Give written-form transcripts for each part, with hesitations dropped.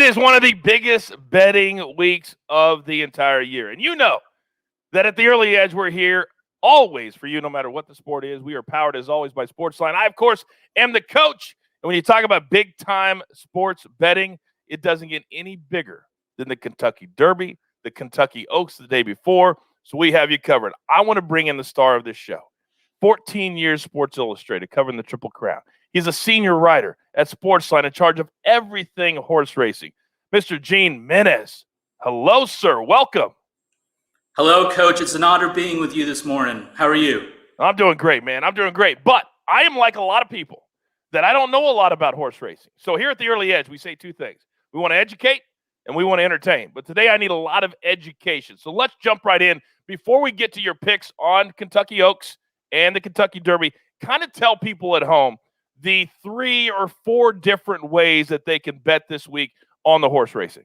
is one of the biggest betting weeks of the entire year. And you know that at the Early Edge, we're here always for you, no matter what the sport is. We are powered, as always, by SportsLine. I, of course, am the coach. And when you talk about big-time sports betting, it doesn't get any bigger than the Kentucky Derby, the Kentucky Oaks the day before. So we have you covered. I want to bring in the star of this show. 14 years Sports Illustrated, covering the Triple Crown. He's a senior writer at SportsLine in charge of everything horse racing. Mr. Gene Menez. Hello, sir. Welcome. Hello, Coach. It's an honor being with you this morning. How are you? I'm doing great, man. I'm doing great. But I am like a lot of people that I don't know a lot about horse racing. So here at the Early Edge, we say two things. We want to educate and we want to entertain. But today I need a lot of education. So let's jump right in. Before we get to your picks on Kentucky Oaks and the Kentucky Derby, kind of tell people at home the 3 or 4 different ways that they can bet this week on the horse racing.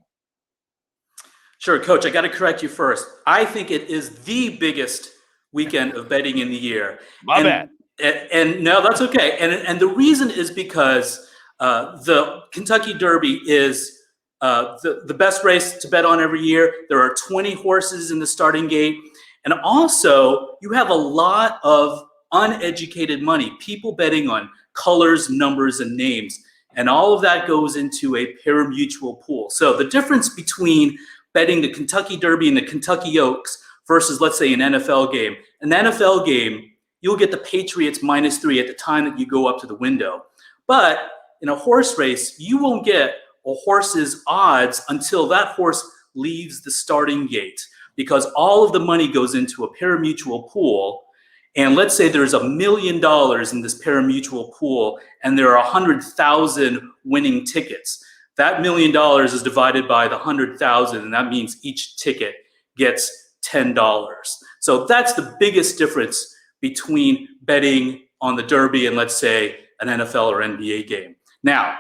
Sure, Coach. I got to correct you first. I think it is the biggest weekend of betting in the year. My bad. And no, that's okay. And the reason is because the Kentucky Derby is the best race to bet on every year. There are 20 horses in the starting gate. And also, you have a lot of uneducated money, people betting on colors, numbers, and names. And all of that goes into a pari-mutuel pool. So the difference between betting the Kentucky Derby and the Kentucky Oaks versus, let's say, an NFL game. An NFL game, you'll get the Patriots -3 at the time that you go up to the window. But in a horse race, you won't get a horse's odds until that horse leaves the starting gate, because all of the money goes into a pari-mutuel pool. And let's say there's $1 million in this pari-mutuel pool and there are 100,000 winning tickets. That $1 million is divided by the 100,000, and that means each ticket gets $10. So that's the biggest difference between betting on the Derby and, let's say, an NFL or NBA game. Now,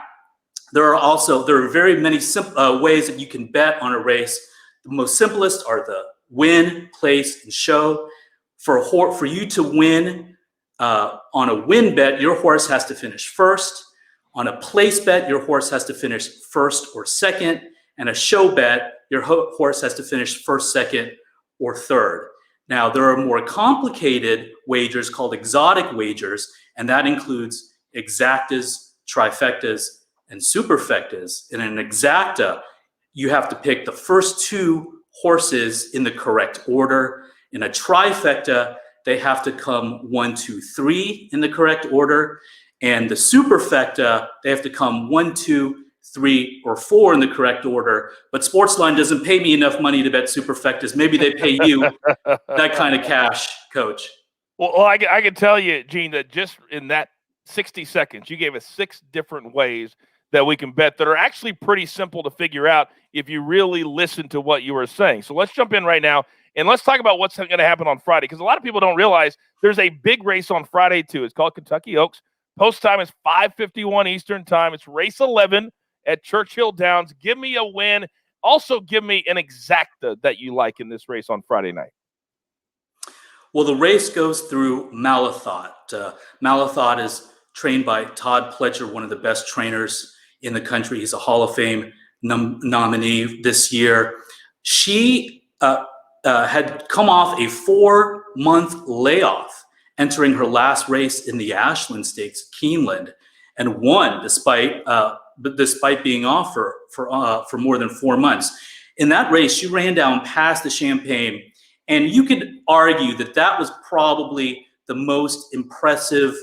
there are very many ways that you can bet on a race. The most simplest are the win, place, and show. For you to win on a win bet, your horse has to finish first. On a place bet, your horse has to finish first or second. And a show bet, your horse has to finish first, second, or third. Now, there are more complicated wagers called exotic wagers, and that includes exactas, trifectas, and superfectas. In an exacta, you have to pick the first 2 horses in the correct order. In a trifecta, they have to come 1, 2, 3 in the correct order. And the superfecta, they have to come 1, 2, 3, or 4 in the correct order. But SportsLine doesn't pay me enough money to bet superfectas. Maybe they pay you that kind of cash, Coach. Well, I can tell you, Gene, that just in that 60 seconds, you gave us 6 different ways that we can bet that are actually pretty simple to figure out if you really listen to what you were saying. So let's jump in right now, and let's talk about what's going to happen on Friday, because a lot of people don't realize there's a big race on Friday, too. It's called Kentucky Oaks. Post time is 5:51 Eastern time. It's race 11 at Churchill Downs. Give me a win. Also, give me an exacta that you like in this race on Friday night. Well, the race goes through Malathot. Malathot is trained by Todd Pletcher, one of the best trainers in the country. He's a Hall of Fame nominee this year. She had come off a 4-month layoff, entering her last race in the Ashland Stakes, Keeneland, and won despite being off for more than 4 months. In that race, she ran down past the Champagne, and you could argue that was probably the most impressive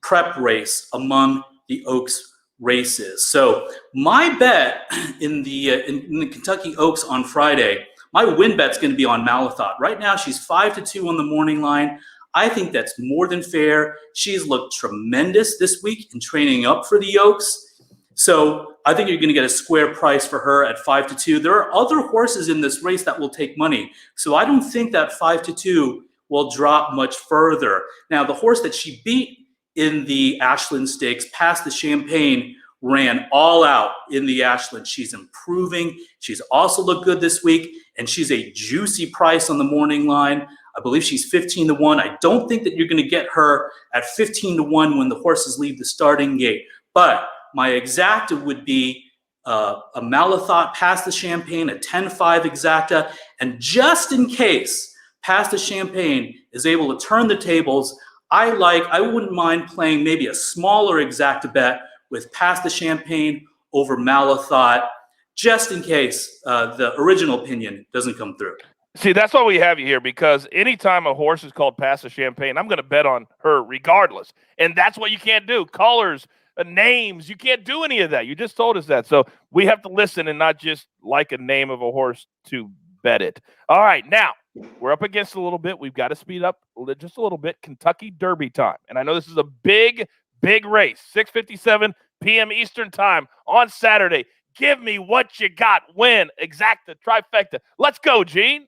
prep race among the Oaks races. So my bet in the Kentucky Oaks on Friday, my win bet's going to be on Malathot. Right now, she's 5-2 on the morning line. I think that's more than fair. She's looked tremendous this week in training up for the Oaks. So I think you're going to get a square price for her at 5-2. There are other horses in this race that will take money. So I don't think that 5-2 will drop much further. Now, the horse that she beat in the Ashland Stakes past the Champagne ran all out in the Ashland. She's improving. She's also looked good this week, and she's a juicy price on the morning line. I believe she's 15-1. I don't think that you're going to get her at 15-1 when the horses leave the starting gate. But my exacta would be a Malathot Pass the Champagne, a 10-5 exacta, and just in case Pass the Champagne is able to turn the tables, I wouldn't mind playing maybe a smaller exacta bet with Pass the Champagne over Malathot, just in case the original opinion doesn't come through. See, that's why we have you here, because anytime a horse is called Pass the Champagne, I'm going to bet on her regardless. And that's what you can't do. Colors, names, you can't do any of that. You just told us that. So we have to listen and not just like a name of a horse to bet it. All right, now we're up against a little bit. We've got to speed up just a little bit. Kentucky Derby time. And I know this is a big, big race. 6:57 p.m. Eastern time on Saturday. Give me what you got. Win, exacta, trifecta. Let's go, Gene.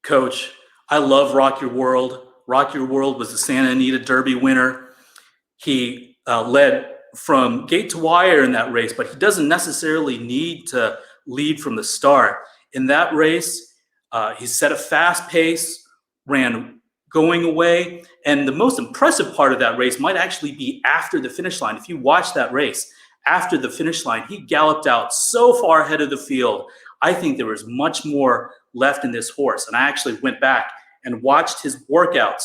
Coach, I love Rock Your World. Rock Your World was the Santa Anita Derby winner. He led from gate to wire in that race, but he doesn't necessarily need to lead from the start. In that race, he set a fast pace, ran going away, and the most impressive part of that race might actually be after the finish line. If you watch that race, after the finish line, he galloped out so far ahead of the field. I think there was much more left in this horse. And I actually went back and watched his workouts.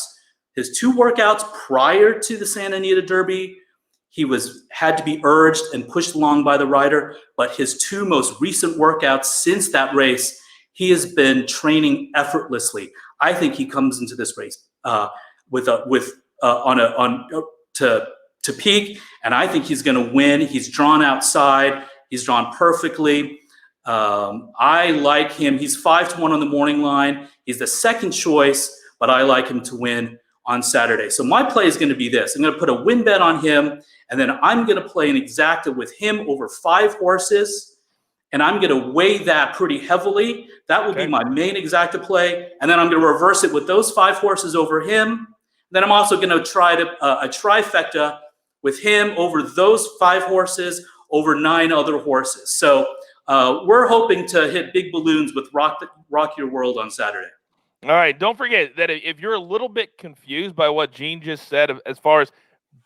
His 2 workouts prior to the Santa Anita Derby, he had to be urged and pushed along by the rider. But his 2 most recent workouts since that race, he has been training effortlessly. I think he comes into this race to peak, and I think he's going to win. He's drawn outside. He's drawn perfectly. I like him. He's 5-1 on the morning line. He's the second choice, but I like him to win on Saturday. So my play is going to be this. I'm going to put a win bet on him, and then I'm going to play an exacta with him over 5 horses, and I'm going to weigh that pretty heavily. That will be my main exacta play, and then I'm going to reverse it with those 5 horses over him. Then I'm also going to try a trifecta with him over those 5 horses over 9 other horses. So we're hoping to hit big balloons with Rock Your World on Saturday. All right. Don't forget that if you're a little bit confused by what Gene just said as far as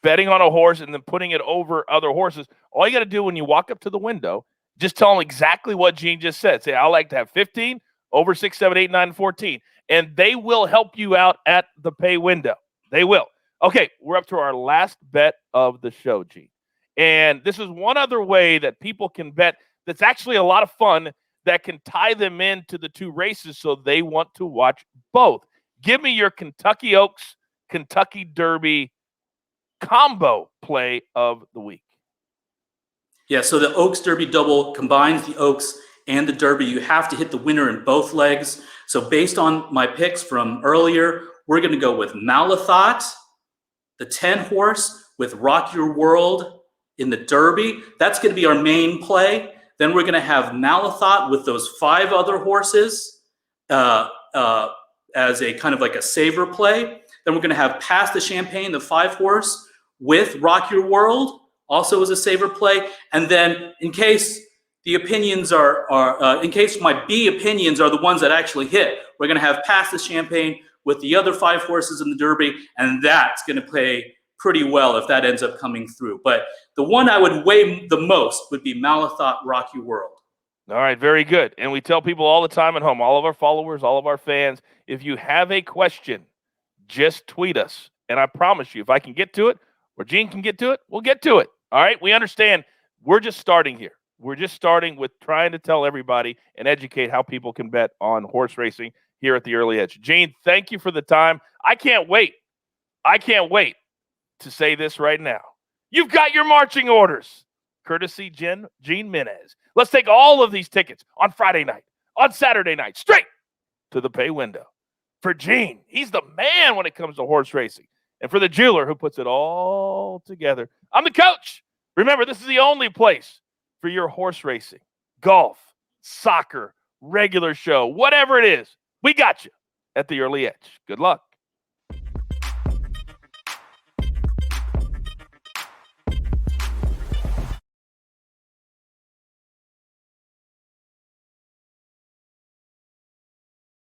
betting on a horse and then putting it over other horses, all you got to do when you walk up to the window, just tell them exactly what Gene just said. Say, I like to have 15 over 6, 7, 8, 9, 14. And they will help you out at the pay window. They will. Okay, we're up to our last bet of the show, Gene. And this is one other way that people can bet that's actually a lot of fun that can tie them into the 2 races so they want to watch both. Give me your Kentucky Oaks, Kentucky Derby combo play of the week. Yeah, so the Oaks Derby double combines the Oaks and the Derby. You have to hit the winner in both legs. So based on my picks from earlier, we're going to go with Malathot, the 10 horse, with Rock Your World in the Derby. That's going to be our main play. Then we're going to have Malathot with those 5 other horses as a kind of like a saver play. Then we're going to have Pass the Champagne, the 5 horse, with Rock Your World, also as a saver play. And then in case the opinions in case my B opinions are the ones that actually hit, we're going to have Pass the Champagne with the other 5 horses in the Derby, and that's going to play pretty well if that ends up coming through. But the one I would weigh the most would be Malathot, Rock Your World. All right, very good. And we tell people all the time at home, all of our followers, all of our fans, if you have a question, just tweet us. And I promise you, if I can get to it or Gene can get to it, we'll get to it. All right, we understand we're just starting here. We're just starting with trying to tell everybody and educate how people can bet on horse racing here at the Early Edge. Gene, thank you for the time. I can't wait to say this right now. You've got your marching orders, courtesy Gene Menez. Let's take all of these tickets on Friday night, on Saturday night, straight to the pay window. For Gene, he's the man when it comes to horse racing. And for the jeweler who puts it all together, I'm the coach. Remember, this is the only place for your horse racing, golf, soccer, regular show, whatever it is. We got you at the Early Edge. Good luck.